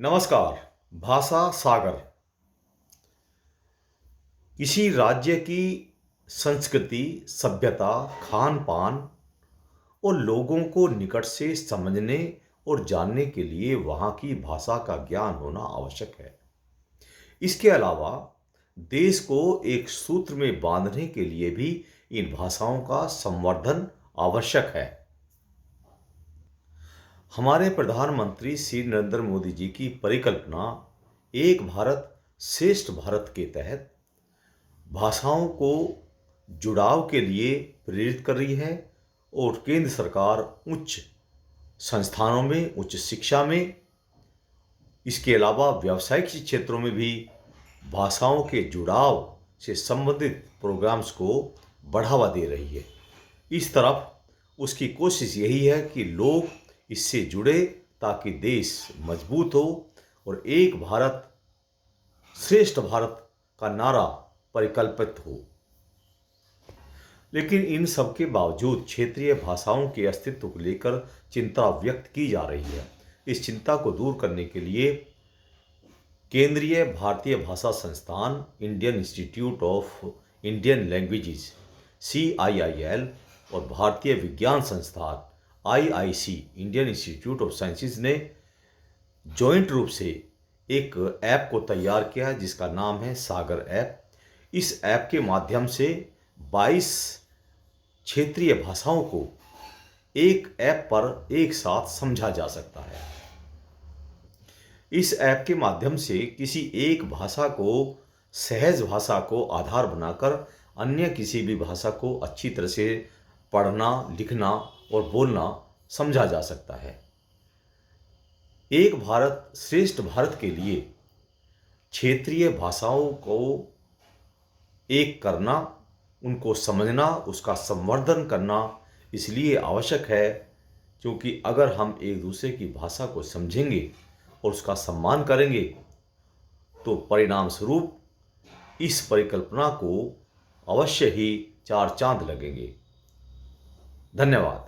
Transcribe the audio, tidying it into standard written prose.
नमस्कार। भाषा सागर किसी राज्य की संस्कृति, सभ्यता, खान पान और लोगों को निकट से समझने और जानने के लिए वहाँ की भाषा का ज्ञान होना आवश्यक है। इसके अलावा देश को एक सूत्र में बांधने के लिए भी इन भाषाओं का संवर्धन आवश्यक है। हमारे प्रधानमंत्री श्री नरेंद्र मोदी जी की परिकल्पना एक भारत श्रेष्ठ भारत के तहत भाषाओं को जुड़ाव के लिए प्रेरित कर रही है और केंद्र सरकार उच्च संस्थानों में, उच्च शिक्षा में, इसके अलावा व्यावसायिक क्षेत्रों में भी भाषाओं के जुड़ाव से संबंधित प्रोग्राम्स को बढ़ावा दे रही है। इस तरफ उसकी कोशिश यही है कि लोग इससे जुड़े ताकि देश मजबूत हो और एक भारत श्रेष्ठ भारत का नारा परिकल्पित हो। लेकिन इन सब के बावजूद क्षेत्रीय भाषाओं के अस्तित्व को लेकर चिंता व्यक्त की जा रही है। इस चिंता को दूर करने के लिए केंद्रीय भारतीय भाषा संस्थान, Indian institute of Indian languages CIIL और भारतीय विज्ञान संस्थान IIC Indian institute of sciences ने जॉइंट रूप से एक ऐप को तैयार किया है जिसका नाम है सागर ऐप। इस ऐप के माध्यम से 22 क्षेत्रीय भाषाओं को एक ऐप पर एक साथ समझा जा सकता है। इस ऐप के माध्यम से किसी एक भाषा को, सहज भाषा को आधार बनाकर अन्य किसी भी भाषा को अच्छी तरह से पढ़ना, लिखना और बोलना समझा जा सकता है। एक भारत श्रेष्ठ भारत के लिए क्षेत्रीय भाषाओं को एक करना, उनको समझना, उसका संवर्धन करना इसलिए आवश्यक है क्योंकि अगर हम एक दूसरे की भाषा को समझेंगे और उसका सम्मान करेंगे तो परिणाम स्वरूप इस परिकल्पना को अवश्य ही चार चांद लगेंगे। धन्यवाद।